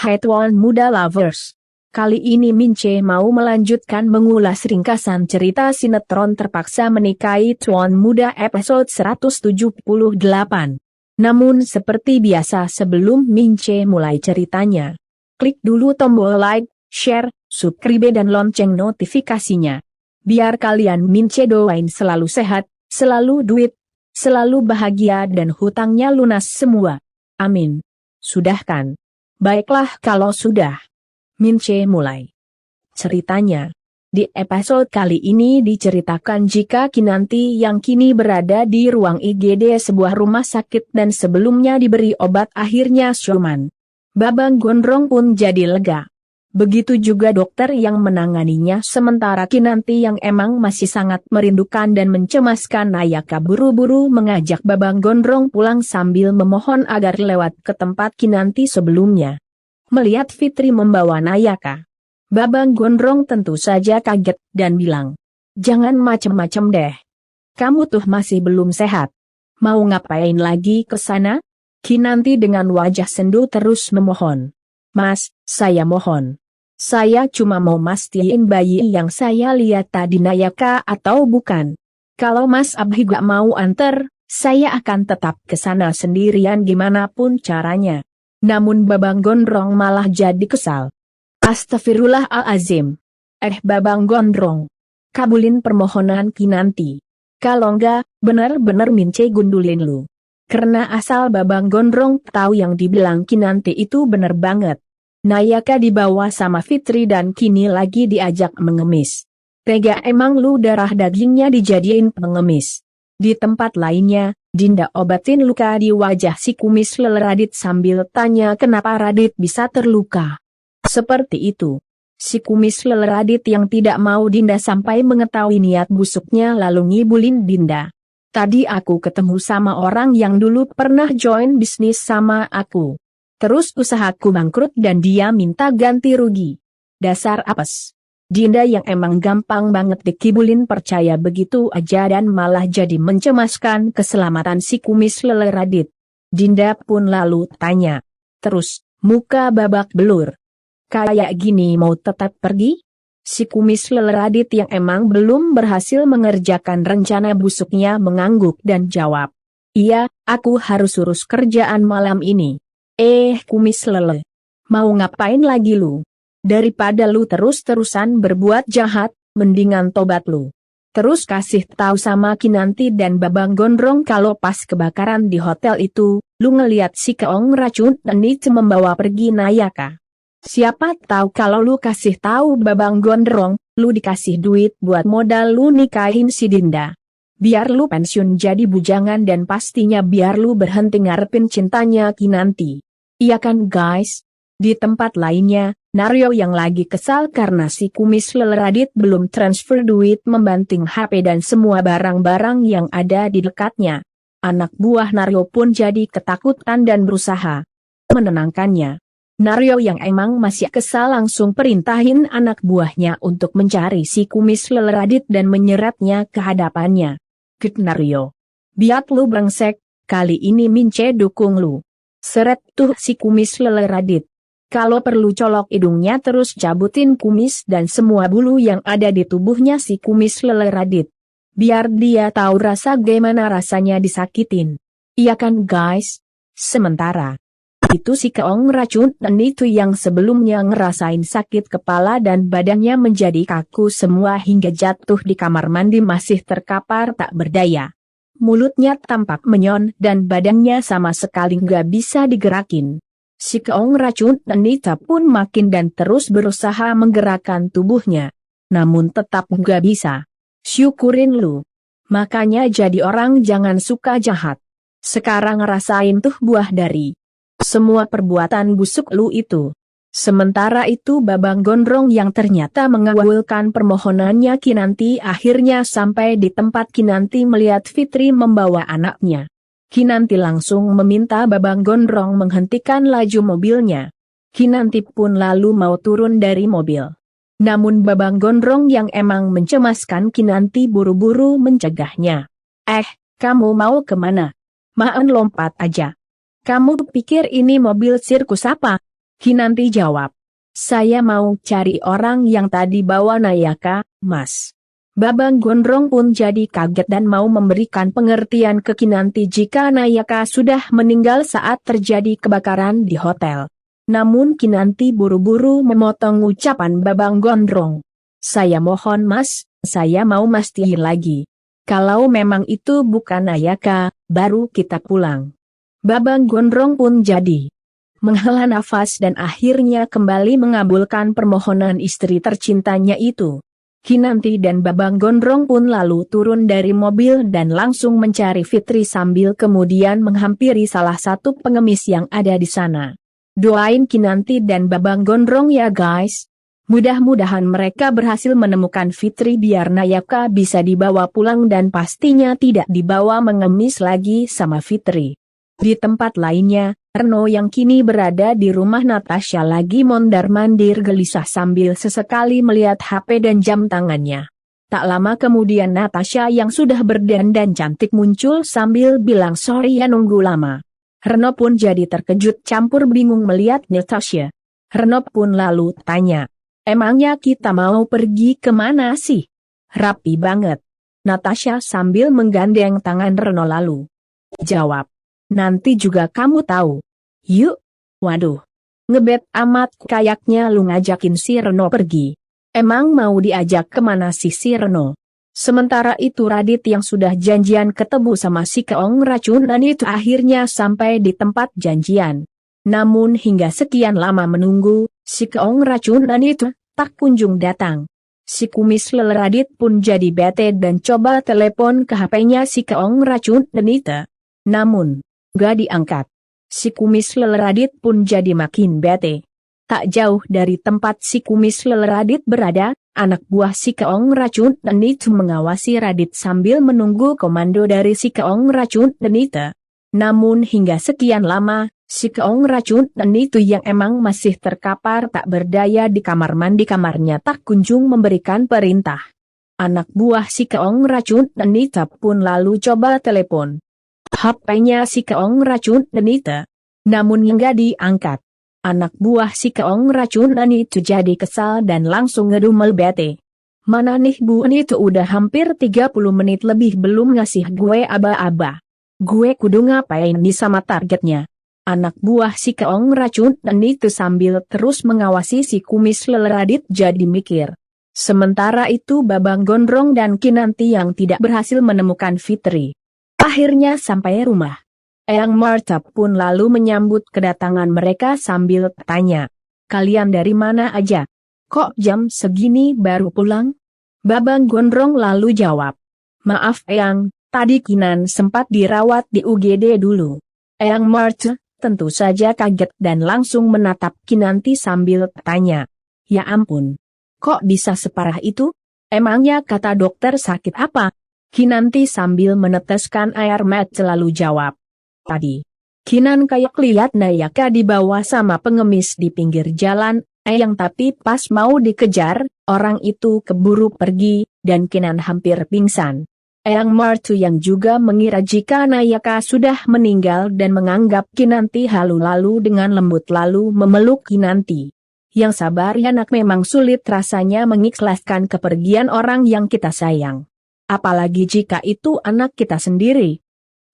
Hai Tuan Muda Lovers. Kali ini Mince mau melanjutkan mengulas ringkasan cerita sinetron Terpaksa Menikahi Tuan Muda episode 178. Namun seperti biasa sebelum Mince mulai ceritanya, klik dulu tombol like, share, subscribe dan lonceng notifikasinya. Biar kalian Mince doain selalu sehat, selalu duit, selalu bahagia dan hutangnya lunas semua. Amin. Sudah kan? Baiklah kalau sudah. Mince mulai. Ceritanya. Di episode kali ini diceritakan jika Kinanti yang kini berada di ruang IGD sebuah rumah sakit dan sebelumnya diberi obat akhirnya siuman. Babang Gondrong pun jadi lega. Begitu juga dokter yang menanganinya sementara Kinanti yang emang masih sangat merindukan dan mencemaskan Nayaka buru-buru mengajak Babang Gondrong pulang sambil memohon agar lewat ke tempat Kinanti sebelumnya. Melihat Fitri membawa Nayaka, Babang Gondrong tentu saja kaget dan bilang, "Jangan macem-macem deh. Kamu tuh masih belum sehat. Mau ngapain lagi ke sana?" Kinanti dengan wajah sendu terus memohon. "Mas, saya mohon. Saya cuma mau mastiin bayi yang saya lihat tadi Nayaka atau bukan. Kalau Mas Abhi gak mau anter, saya akan tetap ke sana sendirian gimana pun caranya." Namun Babang Gondrong malah jadi kesal. "Astagfirullahalazim. Babang Gondrong. Kabulin permohonan Kinanti. Kalau enggak, bener-bener Mince gundulin lu." Karena asal Babang Gondrong tahu yang dibilang Kinanti itu bener banget. Nayaka dibawa sama Fitri dan kini lagi diajak mengemis. Tega emang lu darah dagingnya dijadiin pengemis. Di tempat lainnya, Dinda obatin luka di wajah si kumis leler Radit sambil tanya kenapa Radit bisa terluka. Seperti itu. Si kumis leler Radit yang tidak mau Dinda sampai mengetahui niat busuknya lalu ngibulin Dinda. "Tadi aku ketemu sama orang yang dulu pernah join bisnis sama aku. Terus usahaku bangkrut dan dia minta ganti rugi. Dasar apes." Dinda yang emang gampang banget dikibulin percaya begitu aja dan malah jadi mencemaskan keselamatan si kumis leler Radit. Dinda pun lalu tanya. Terus, muka babak belur. "Kayak gini mau tetap pergi?" Si kumis leler Radit yang emang belum berhasil mengerjakan rencana busuknya mengangguk dan jawab. "Iya, aku harus urus kerjaan malam ini." Kumis lele. Mau ngapain lagi lu? Daripada lu terus-terusan berbuat jahat, mendingan tobat lu. Terus kasih tahu sama Kinanti dan Babang Gondrong kalau pas kebakaran di hotel itu, lu ngeliat si keong racun itu membawa pergi Nayaka. Siapa tahu kalau lu kasih tahu Babang Gondrong, lu dikasih duit buat modal lu nikahin si Dinda. Biar lu pensiun jadi bujangan dan pastinya biar lu berhenti ngarepin cintanya Kinanti. Iya kan guys? Di tempat lainnya, Naryo yang lagi kesal karena si kumis leler Radit belum transfer duit membanting HP dan semua barang-barang yang ada di dekatnya. Anak buah Naryo pun jadi ketakutan dan berusaha menenangkannya. Naryo yang emang masih kesal langsung perintahin anak buahnya untuk mencari si kumis leler Radit dan menyeretnya ke hadapannya. "Kit Naryo. Biat lu brengsek, kali ini Mince dukung lu. Seret tuh si kumis leler Radit. Kalau perlu colok hidungnya terus cabutin kumis dan semua bulu yang ada di tubuhnya si kumis leler Radit. Biar dia tahu rasa gimana rasanya disakitin. Iya kan guys?" Sementara itu si keong racun itu yang sebelumnya ngerasain sakit kepala dan badannya menjadi kaku semua hingga jatuh di kamar mandi masih terkapar tak berdaya. Mulutnya tampak menyon dan badannya sama sekali nggak bisa digerakin. Si keong racun Anita pun makin dan terus berusaha menggerakkan tubuhnya. Namun tetap nggak bisa. "Syukurin lu. Makanya jadi orang jangan suka jahat. Sekarang rasain tuh buah dari semua perbuatan busuk lu itu." Sementara itu Babang Gondrong yang ternyata mengabulkan permohonannya Kinanti akhirnya sampai di tempat Kinanti melihat Fitri membawa anaknya. Kinanti langsung meminta Babang Gondrong menghentikan laju mobilnya. Kinanti pun lalu mau turun dari mobil. Namun Babang Gondrong yang emang mencemaskan Kinanti buru-buru mencegahnya. Kamu mau kemana? Maan lompat aja. Kamu pikir ini mobil sirkus apa? Kinanti jawab. Saya mau cari orang yang tadi bawa Nayaka, Mas. Babang Gondrong pun jadi kaget dan mau memberikan pengertian ke Kinanti jika Nayaka sudah meninggal saat terjadi kebakaran di hotel. Namun Kinanti buru-buru memotong ucapan Babang Gondrong. Saya mohon Mas, saya mau mastiin lagi. Kalau memang itu bukan Nayaka, baru kita pulang. Babang Gondrong pun jadi menghela nafas dan akhirnya kembali mengabulkan permohonan istri tercintanya itu. Kinanti dan Babang Gondrong pun lalu turun dari mobil dan langsung mencari Fitri sambil kemudian menghampiri salah satu pengemis yang ada di sana. Doain Kinanti dan Babang Gondrong ya guys. Mudah-mudahan mereka berhasil menemukan Fitri biar Nayaka bisa dibawa pulang dan pastinya tidak dibawa mengemis lagi sama Fitri. Di tempat lainnya, Reno yang kini berada di rumah Natasha lagi mondar-mandir gelisah sambil sesekali melihat HP dan jam tangannya. Tak lama kemudian Natasha yang sudah berdandan cantik muncul sambil bilang sorry ya nunggu lama. Reno pun jadi terkejut campur bingung melihat Natasha. Reno pun lalu tanya, emangnya kita mau pergi kemana sih? Rapi banget. Natasha sambil menggandeng tangan Reno lalu jawab, nanti juga kamu tahu. Yuk. Waduh. Ngebet amat kayaknya lu ngajakin si Reno pergi. Emang mau diajak kemana sih si Reno? Sementara itu Radit yang sudah janjian ketemu sama si Keong racunan itu akhirnya sampai di tempat janjian. Namun hingga sekian lama menunggu, si Keong racunan itu tak kunjung datang. Si kumis lele Radit pun jadi bete dan coba telepon ke HP-nya si Keong racunan itu. Namun gak diangkat. Si kumis lele Radit pun jadi makin bete. Tak jauh dari tempat si kumis lele Radit berada, anak buah si Keong racunan itu mengawasi Radit sambil menunggu komando dari si Keong racunan itu. Namun hingga sekian lama, si Keong racunan itu yang emang masih terkapar tak berdaya di kamar mandi kamarnya tak kunjung memberikan perintah. Anak buah si Keong racunan itu pun lalu coba telepon HP-nya si Keong racunan itu. Namun enggak diangkat. Anak buah si Keong racunan itu jadi kesal dan langsung ngedumel bete. Mana nih bu itu udah hampir 30 menit lebih belum ngasih gue aba-aba. Gue kudu ngapain nih sama targetnya. Anak buah si Keong racunan itu sambil terus mengawasi si kumis lele Radit jadi mikir. Sementara itu Babang Gondrong dan Kinanti yang tidak berhasil menemukan Fitri. Akhirnya sampai rumah. Eyang Marta pun lalu menyambut kedatangan mereka sambil tanya. Kalian dari mana aja? Kok jam segini baru pulang? Babang Gondrong lalu jawab. Maaf Eyang, tadi Kinan sempat dirawat di UGD dulu. Eyang Marta tentu saja kaget dan langsung menatap Kinanti sambil tanya. Ya ampun, kok bisa separah itu? Emangnya kata dokter sakit apa? Kinanti sambil meneteskan air mata lalu jawab. Tadi, Kinan kayak lihat Nayaka dibawa sama pengemis di pinggir jalan, Eyang tapi pas mau dikejar, orang itu keburu pergi, dan Kinan hampir pingsan. Eyang Martu yang juga mengira jika Nayaka sudah meninggal dan menganggap Kinanti halu-lalu dengan lembut lalu memeluk Kinanti. Yang sabar ya nak memang sulit rasanya mengikhlaskan kepergian orang yang kita sayang. Apalagi jika itu anak kita sendiri.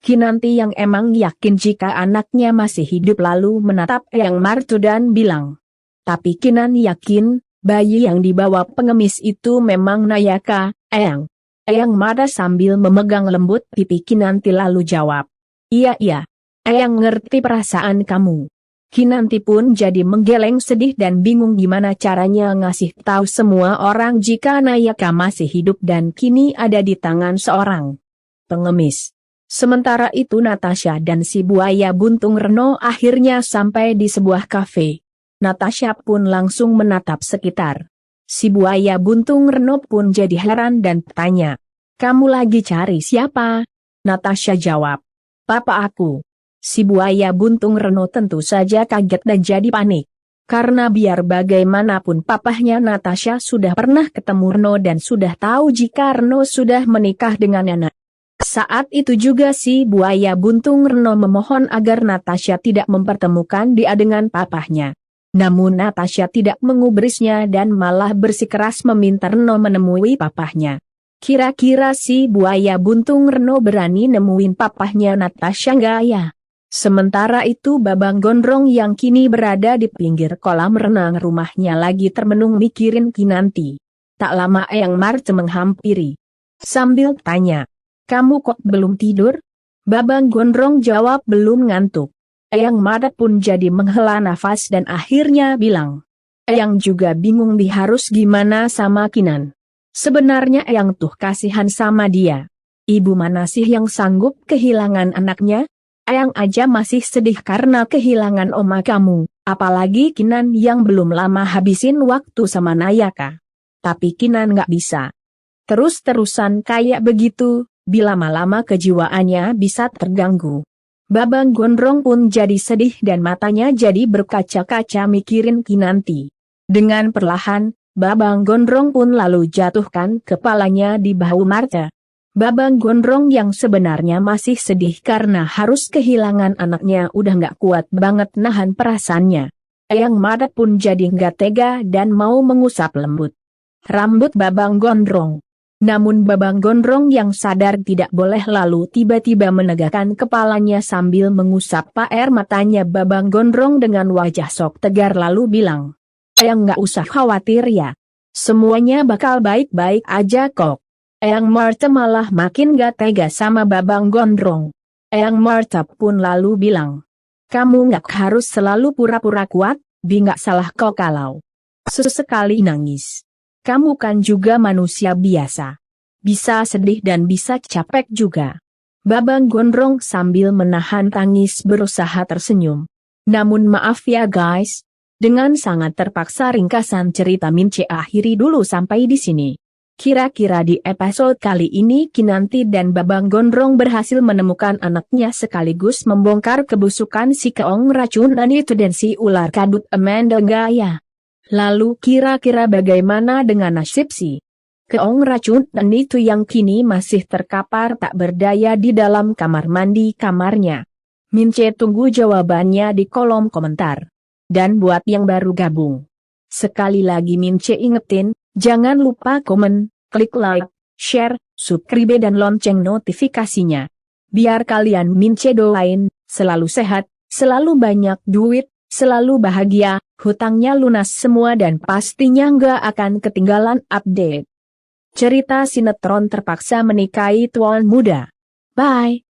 Kinanti yang emang yakin jika anaknya masih hidup lalu menatap Eyang Martu dan bilang. Tapi Kinan yakin, bayi yang dibawa pengemis itu memang Nayaka, Eyang. Eyang marah sambil memegang lembut pipi Kinanti lalu jawab. Iya, Eyang ngerti perasaan kamu. Kinanti pun jadi menggeleng sedih dan bingung gimana caranya ngasih tahu semua orang jika Nayaka masih hidup dan kini ada di tangan seorang pengemis. Sementara itu Natasha dan si buaya buntung Reno akhirnya sampai di sebuah kafe. Natasha pun langsung menatap sekitar. Si buaya buntung Reno pun jadi heran dan tanya, kamu lagi cari siapa? Natasha jawab, papa aku. Si buaya buntung Reno tentu saja kaget dan jadi panik. Karena biar bagaimanapun papahnya Natasha sudah pernah ketemu Reno dan sudah tahu jika Reno sudah menikah dengan anak. Saat itu juga si buaya buntung Reno memohon agar Natasha tidak mempertemukan dia dengan papahnya. Namun Natasha tidak mengubrisnya dan malah bersikeras meminta Reno menemui papahnya. Kira-kira si buaya buntung Reno berani nemuin papahnya Natasha nggak ya? Sementara itu Babang Gondrong yang kini berada di pinggir kolam renang rumahnya lagi termenung mikirin Kinanti. Tak lama Eyang Marte menghampiri. Sambil tanya, "Kamu kok belum tidur?" Babang Gondrong jawab belum ngantuk. Eyang Marte pun jadi menghela nafas dan akhirnya bilang, "Eyang juga bingung harus gimana sama Kinan. Sebenarnya Eyang tuh kasihan sama dia. Ibu mana sih yang sanggup kehilangan anaknya? Eyang aja masih sedih karena kehilangan oma kamu, apalagi Kinan yang belum lama habisin waktu sama Nayaka. Tapi Kinan nggak bisa terus-terusan kayak begitu, bila lama-lama kejiwaannya bisa terganggu." Babang Gondrong pun jadi sedih dan matanya jadi berkaca-kaca mikirin Kinanti. Dengan perlahan, Babang Gondrong pun lalu jatuhkan kepalanya di bahu Marte. Babang Gondrong yang sebenarnya masih sedih karena harus kehilangan anaknya udah nggak kuat banget nahan perasaannya. Eyang Marte pun jadi nggak tega dan mau mengusap lembut rambut Babang Gondrong. Namun Babang Gondrong yang sadar tidak boleh lalu tiba-tiba menegakkan kepalanya sambil mengusap air matanya. Babang Gondrong dengan wajah sok tegar lalu bilang, "Eyang nggak usah khawatir ya. Semuanya bakal baik-baik aja kok." Eyang Marte malah makin gak tega sama Babang Gondrong. Eyang Marte pun lalu bilang, "Kamu nggak harus selalu pura-pura kuat, nggak salah kok kalau sesekali nangis. Kamu kan juga manusia biasa. Bisa sedih dan bisa capek juga." Babang Gondrong sambil menahan tangis berusaha tersenyum. "Namun maaf ya guys. Dengan sangat terpaksa ringkasan cerita Mince akhiri dulu sampai di sini. Kira-kira di episode kali ini Kinanti dan Babang Gondrong berhasil menemukan anaknya sekaligus membongkar kebusukan si keong racunan itu dan si ular kadut Amanda Gaya. Lalu kira-kira bagaimana dengan nasib si keong racunan itu yang kini masih terkapar tak berdaya di dalam kamar mandi kamarnya? Mince tunggu jawabannya di kolom komentar. Dan buat yang baru gabung, sekali lagi Mince ingetin, jangan lupa komen, klik like, share, subscribe dan lonceng notifikasinya. Biar kalian Mince doain, selalu sehat, selalu banyak duit, selalu bahagia, hutangnya lunas semua dan pastinya nggak akan ketinggalan update. Cerita sinetron terpaksa menikahi tuan muda. Bye.